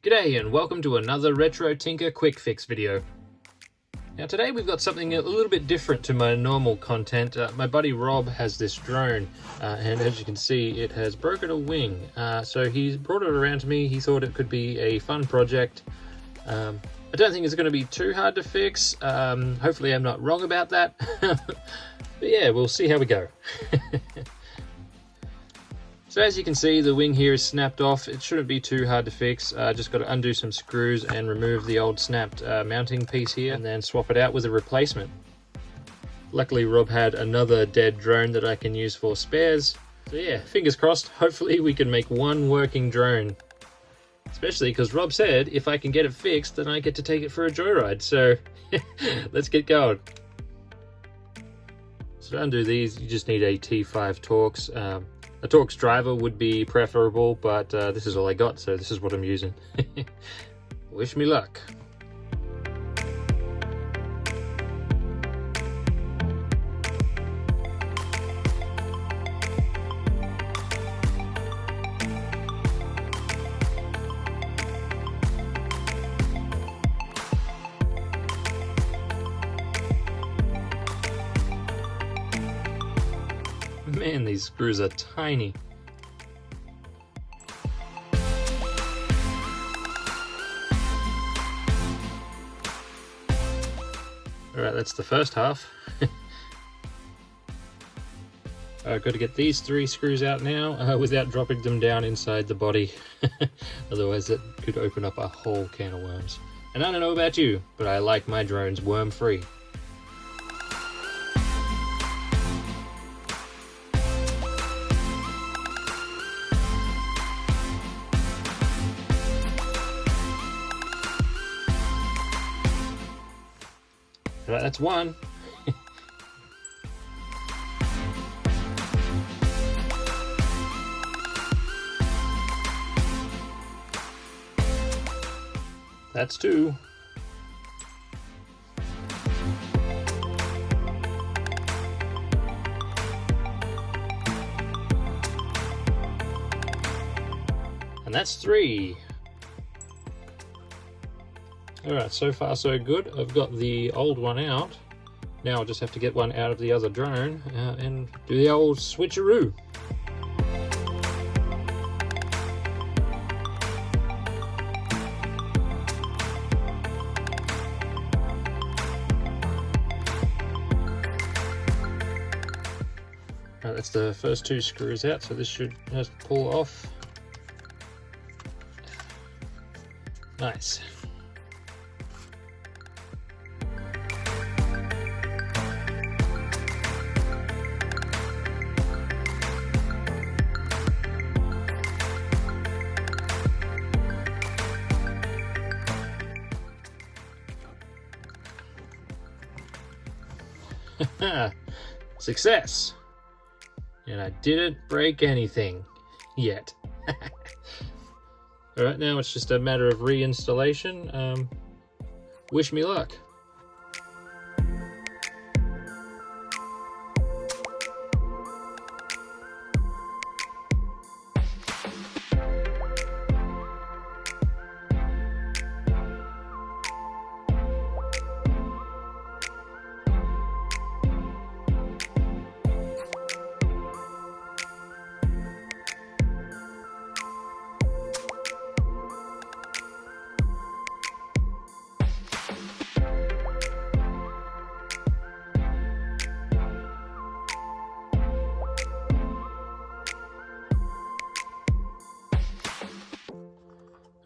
G'day and welcome to another RetroTinker quick fix video. Now today we've got something a little bit different to my normal content. My buddy Rob has this drone and as you can see it has broken a wing. So he's brought it around to me. He thought it could be a fun project. I don't think it's going to be too hard to fix. Hopefully I'm not wrong about that. But yeah, we'll see how we go. So as you can see, the wing here is snapped off. It shouldn't be too hard to fix. Just got to undo some screws and remove the old snapped mounting piece here and then swap it out with a replacement. Luckily Rob had another dead drone that I can use for spares. So yeah, fingers crossed, hopefully we can make one working drone. Especially because Rob said if I can get it fixed then I get to take it for a joyride. So let's get going. So to undo these you just need a T5 Torx. A Torx driver would be preferable, but this is all I got, so this is what I'm using. Wish me luck. Man, these screws are tiny. Alright, that's the first half. I've got to get these 3 screws out now without dropping them down inside the body. Otherwise it could open up a whole can of worms. And I don't know about you, but I like my drones worm-free. Right, that's one. That's 2. And that's 3. Alright, so far so good. I've got the old one out. Now I'll just have to get one out of the other drone and do the old switcheroo. Right, that's the first 2 screws out, so this should just pull off. Nice. Success! And I didn't break anything yet. Alright, now it's just a matter of reinstallation. Wish me luck.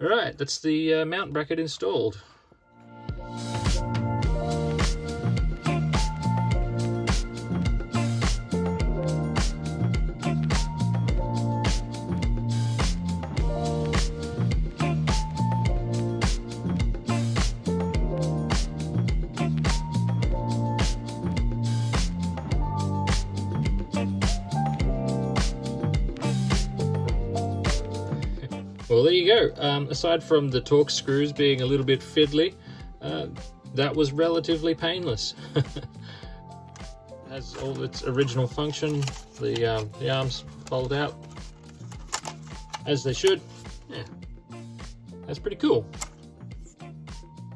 Alright, that's the mount bracket installed. Well, there you go. Aside from the Torx screws being a little bit fiddly, that was relatively painless. Has all its original function. The arms fold out as they should. Yeah, That's pretty cool.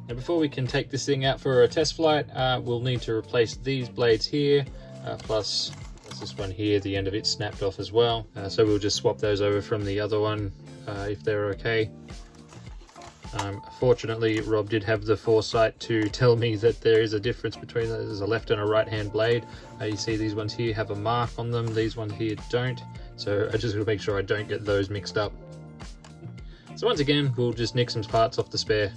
Now before we can take this thing out for a test flight, we'll need to replace these blades here, plus this one here, the end of it snapped off as well. So we'll just swap those over from the other one if they're okay. Fortunately, Rob did have the foresight to tell me that there is a difference between there's a left and a right hand blade. You see these ones here have a mark on them, these ones here don't. So I just got to make sure I don't get those mixed up. So once again, we'll just nick some parts off the spare.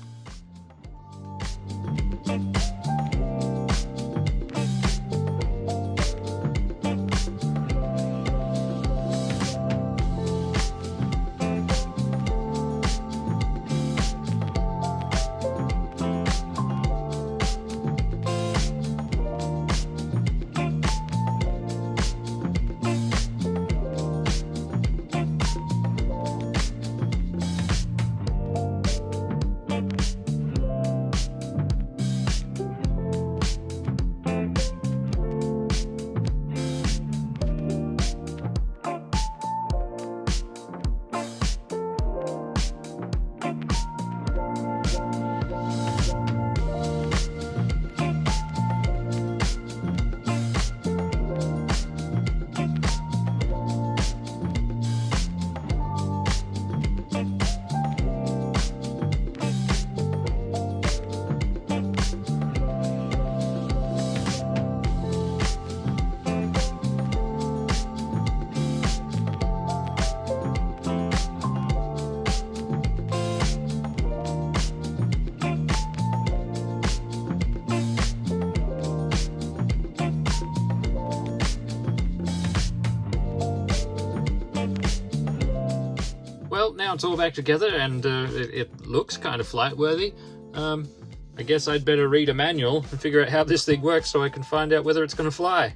Well, now it's all back together and it looks kind of flight worthy. I guess I'd better read a manual and figure out how this thing works so I can find out whether it's going to fly.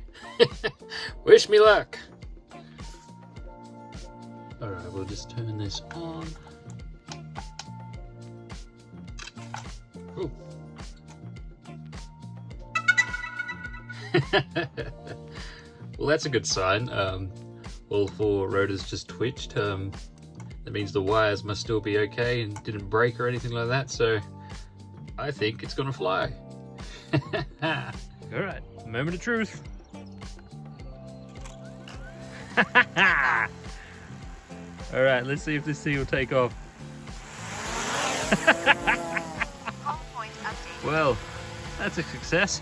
Wish me luck. Alright, we'll just turn this on. Ooh. Well, that's a good sign. All four rotors just twitched. That means the wires must still be okay and didn't break or anything like that, so I think it's gonna fly. Alright, moment of truth. Alright, let's see if this thing will take off. Well, that's a success.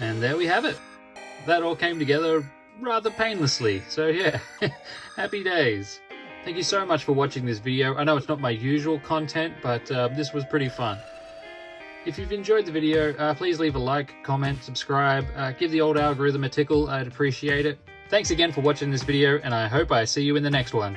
And there we have it. That all came together rather painlessly. So yeah, happy days. Thank you so much for watching this video. I know it's not my usual content, but this was pretty fun. If you've enjoyed the video, please leave a like, comment, subscribe, give the old algorithm a tickle. I'd appreciate it. Thanks again for watching this video, and I hope I see you in the next one.